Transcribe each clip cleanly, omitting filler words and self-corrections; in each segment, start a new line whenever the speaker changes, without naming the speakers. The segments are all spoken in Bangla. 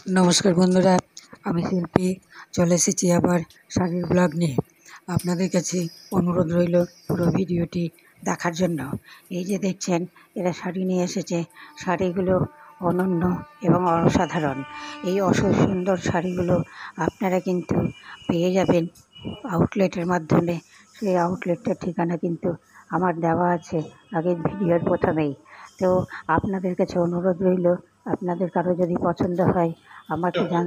নমস্কার বন্ধুরা, আমি শিল্পী চলে এসেছি আবার শাড়ির ব্লগ নিয়ে। আপনাদের কাছে অনুরোধ রইল পুরো ভিডিওটি দেখার জন্য। এই যে দেখছেন, এরা শাড়ি নিয়ে এসেছে। শাড়িগুলো অনন্য এবং অসাধারণ। এই সুন্দর শাড়িগুলো আপনারা কিন্তু পেয়ে যাবেন আউটলেটের মাধ্যমে। সেই আউটলেটটার ঠিকানা কিন্তু আমার দেওয়া আছে আগের ভিডিওর প্রথমেই। তো আপনাদের কাছে অনুরোধ রইল, আপনাদের কারো যদি পছন্দ হয়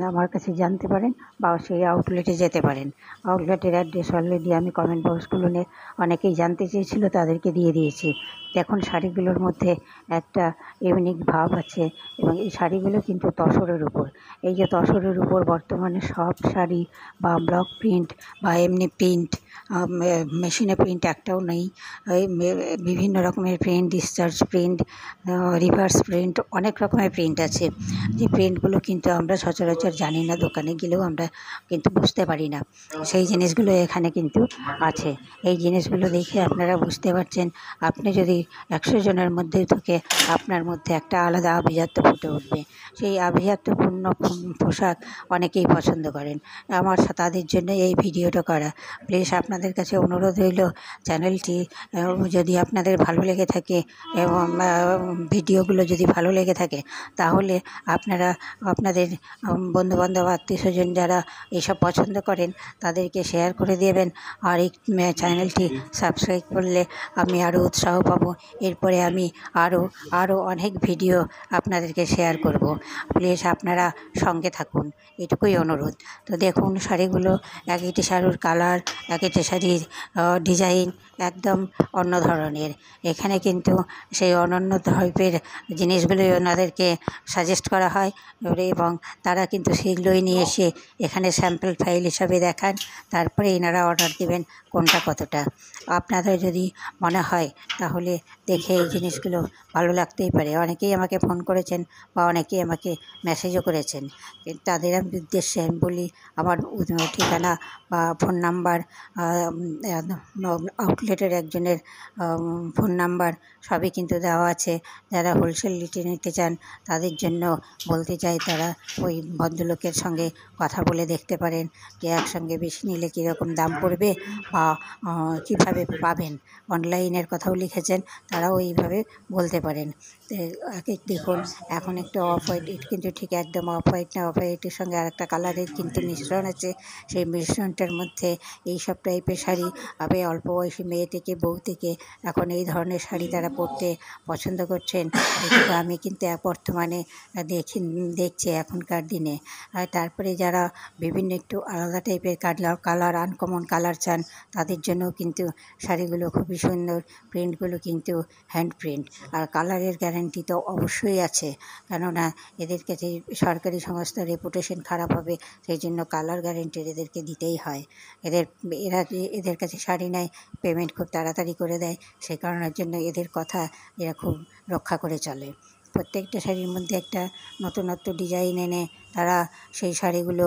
আমার কাছে জানতে পারেন বা সেই আউটলেটে যেতে পারেন। আউটলেটের অ্যাড্রেস অলরেডি আমি কমেন্ট বক্সগুলোতে অনেকেই জানতে চেয়েছিল, তাদেরকে দিয়ে দিয়েছি। দেখুন, শাড়িগুলোর মধ্যে একটা ইউনিক ভাব আছে এবং এই শাড়িগুলো কিন্তু তসরের উপর। এই যে তসরের উপর বর্তমানে সব শাড়ি বা ব্লক প্রিন্ট বা এমনি প্রিন্ট, মেশিনে প্রিন্ট একটাও নেই। বিভিন্ন রকমের print, discharge print, reverse print, অনেক রকমের প্রিন্ট আছে। যে প্রিন্টগুলো কিন্তু আমরা সচরাচর জানি না, দোকানে গেলেও আমরা কিন্তু বুঝতে পারি না। সেই জিনিসগুলো এখানে কিন্তু আছে। এই জিনিসগুলো দেখে আপনারা বুঝতে পারছেন, আপনি যদি 100 জনের মধ্যে থেকে আপনার মধ্যে একটা আলাদা আভিজাত্য ফুটে উঠবে। সেই আভিজাত্যপূর্ণ পোশাক অনেকেই পছন্দ করেন। তাদের জন্য এই ভিডিওটা করা। প্লিজ আপনাদের কাছে অনুরোধ রইল, চ্যানেলটি যদি আপনাদের ভালো লেগে থাকে এবং ভিডিওগুলো যদি ভালো লেগে থাকে, তাহলে আপনারা আপনাদের বন্ধুবান্ধব, আত্মীয়স্বজন যারা এইসব পছন্দ করেন তাদেরকে শেয়ার করে দেবেন। আর এই চ্যানেলটি সাবস্ক্রাইব করলে আমি আরও উৎসাহ পাবো। এরপরে আমি আরও অনেক ভিডিও আপনাদেরকে শেয়ার করব। প্লিজ আপনারা সঙ্গে থাকুন, এটুকুই অনুরোধ। তো দেখুন, শাড়িগুলো এক একটি শাড়ির কালার, এক একটি শাড়ির ডিজাইন একদম অন্য ধরনের। এখানে কিন্তু সেই অনন্য টাইপের জিনিসগুলোই ওনাদেরকে সাজেস্ট করা হয় এবং তারা কিন্তু সেগুলোই নিয়ে এসে এখানে স্যাম্পল ফাইল হিসাবে দেখান। তারপরে এনারা অর্ডার দেবেন কোনটা কতটা। আপনাদের যদি মনে হয় তাহলে দেখে এই জিনিসগুলো ভালো লাগতেই পারে। অনেকেই আমাকে ফোন করেছেন বা অনেকেই আমাকে মেসেজও করেছেন। তাদের উদ্দেশ্যে আমি বলি, আমার ঠিকানা বা ফোন নাম্বার, আউটলেটের একজনের ফোন নাম্বার সবই কিন্তু দেওয়া আছে। যারা হোলসেল রেটে নিতে চান তাদের জন্য বলতে চাই, তারা ওই ভদ্রলোকের সঙ্গে কথা বলে দেখতে পারেন যে একসঙ্গে বেশি নিলে কীরকম দাম পড়বে বা কীভাবে পাবেন। অনলাইনের কথাও লিখেছেন, তারাও এইভাবে বলতে পারেন। দেখুন, এখন একটু অফ হোয়াইট, কিন্তু ঠিক একদম অফ হোয়াইট না, অফ হোয়াইটের সঙ্গে আরেকটা কালারের কিন্তু মিশ্রণ আছে। সেই মিশ্রণটার মধ্যে এইসব টাইপের শাড়ি অল্প বয়সী মেয়ে থেকে বউ থেকে এখন এই ধরনের শাড়ি তারা পরতে পছন্দ করছেন। এটুকু আমি কিন্তু বর্তমানে দেখছি এখনকার দিনে। আর তারপরে যারা বিভিন্ন একটু আলাদা টাইপের কালার, আনকমন কালার চান, তাদের জন্যও কিন্তু শাড়িগুলো খুবই সুন্দর। প্রিন্টগুলো কিন্তু হ্যান্ড প্রিন্ট, আর কালারের গ্যারান্টি তো অবশ্যই আছে, কেননা এদের কাছে সরকারি সংস্থার রেপুটেশন খারাপ হবে, সেই জন্য কালার গ্যারান্টি এদেরকে দিতেই হয়। এদের কাছে শাড়ি নেয়, পেমেন্ট খুব তাড়াতাড়ি করে দেয়, সেই কারণের জন্য এদের কথা এরা খুব রক্ষা করে চলে। প্রত্যেকটা শাড়ির মধ্যে একটা নতুনত্ব ডিজাইন এনে তারা সেই শাড়িগুলো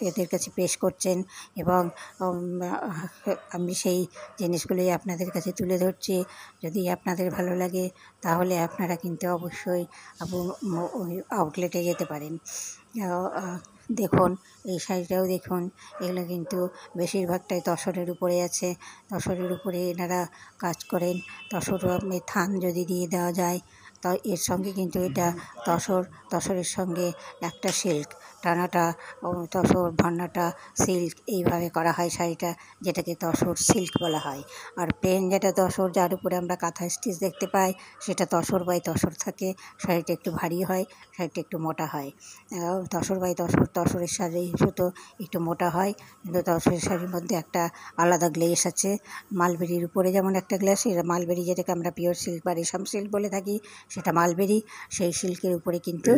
এদের কাছে পেশ করছেন এবং আমি সেই জিনিসগুলোই আপনাদের কাছে তুলে ধরছি। যদি আপনাদের ভালো লাগে তাহলে আপনারা কিন্তু অবশ্যই ওই আউটলেটে যেতে পারেন। দেখুন, এই শাড়িটাও দেখুন, এগুলো কিন্তু বেশিরভাগটাই তসরের উপরে আছে। তসরের উপরে এনারা কাজ করেন। থান যদি দিয়ে দেওয়া যায়, তা এর সঙ্গে কিন্তু এটা তসরের সঙ্গে একটা সিল্ক টানাটা, তসর ভান্নাটা সিল্ক, এইভাবে করা হয় শাড়িটা, যেটাকে তসর সিল্ক বলা হয়। আর প্লেন যেটা তসর, যার উপরে আমরা কাঁথা স্টিচ দেখতে পাই, সেটা তসর বাই তসর থাকে। শাড়িটা একটু ভারী হয়, শাড়িটা একটু মোটা হয়। তসর বাই তসরের শাড়ি সুতো একটু মোটা হয়, কিন্তু তসরের শাড়ির মধ্যে একটা আলাদা গ্লেস আছে। মালবেরির উপরে যেমন একটা গ্লেস, মালবেরি যেটাকে আমরা পিওর সিল্ক বা রেশম সিল্ক বলে থাকি, সেটা মালবেরি। সেই সিল্কের উপরে কিন্তু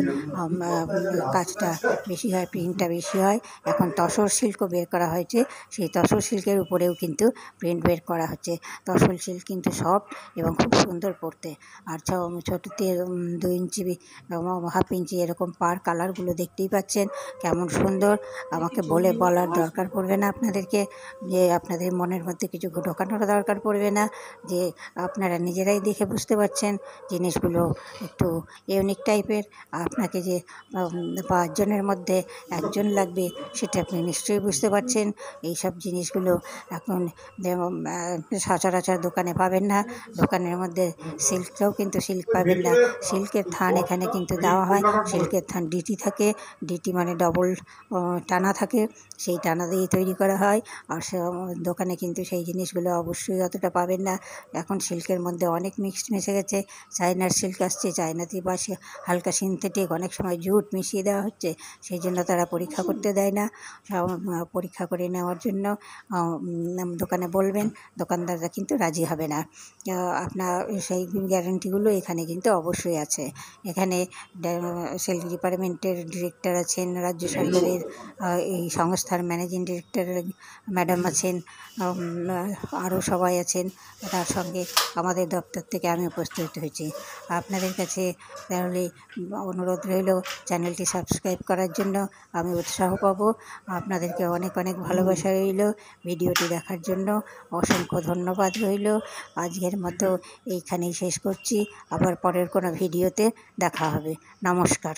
কাজটা বেশি হয়, প্রিন্টটা বেশি হয়। এখন তসর সিল্কও বের করা হয়েছে, সেই তসর সিল্কের উপরেও কিন্তু প্রিন্ট বের করা হচ্ছে। তসর সিল্ক কিন্তু সফট এবং খুব সুন্দর পরতে। আর ছোটোতে 2 ইঞ্চি, হাফ ইঞ্চি এরকম পার কালারগুলো দেখতেই পাচ্ছেন কেমন সুন্দর। আমাকে বলার দরকার পড়বে না আপনাদেরকে, যে আপনাদের মনের মধ্যে কিছু ঢোকানোর দরকার পড়বে না, যে আপনারা নিজেরাই দেখে বুঝতে পারছেন জিনিসগুলো জিনিসগুলো একটু ইউনিক টাইপের। আপনাকে যে 5 জনের মধ্যে 1 জন লাগবে সেটা আপনি নিশ্চয়ই বুঝতে পারছেন। এইসব জিনিসগুলো এখন সচরাচর দোকানে পাবেন না। দোকানের মধ্যে সিল্কটাও কিন্তু সিল্ক পাবেন না। সিল্কের থান এখানে কিন্তু দেওয়া হয়। সিল্কের থান ডিটি থাকে, ডিটি মানে ডবল টানা থাকে, সেই টানা দিয়েই তৈরি করা হয়। আর দোকানে কিন্তু সেই জিনিসগুলো অবশ্যই অতটা পাবেন না। এখন সিল্কের মধ্যে অনেক মিক্সড মিশে গেছে। চায়নার সিল্ক আসছে, চায়নাতে পাশে হালকা সিনথেটিক, অনেক সময় জুট মিশিয়ে দেওয়া হচ্ছে, সেই জন্য তারা পরীক্ষা করতে দেয় না। পরীক্ষা করে নেওয়ার জন্য দোকানে বলবেন, দোকানদাররা কিন্তু রাজি হবে না। আপনার সেই গ্যারান্টিগুলো এখানে কিন্তু অবশ্যই আছে। এখানে সিল্ক ডিপার্টমেন্টের ডিরেক্টর আছেন, রাজ্য সরকারের এই সংস্থার ম্যানেজিং ডিরেক্টর ম্যাডাম আছেন, আরও সবাই আছেন। তার সঙ্গে আমাদের দপ্তর থেকে আমি উপস্থিত হয়েছি। আপনাদের কাছে তাহলে অনুরোধ রইল চ্যানেলটি সাবস্ক্রাইব করার জন্য। আমি উৎসাহ পাবো। আপনাদেরকে অনেক অনেক ভালোবাসা রইল। ভিডিওটি দেখার জন্য অসংখ্য ধন্যবাদ রইল। আজকের মতো এইখানেই শেষ করছি। আবার পরের কোনো ভিডিওতে দেখা হবে। নমস্কার।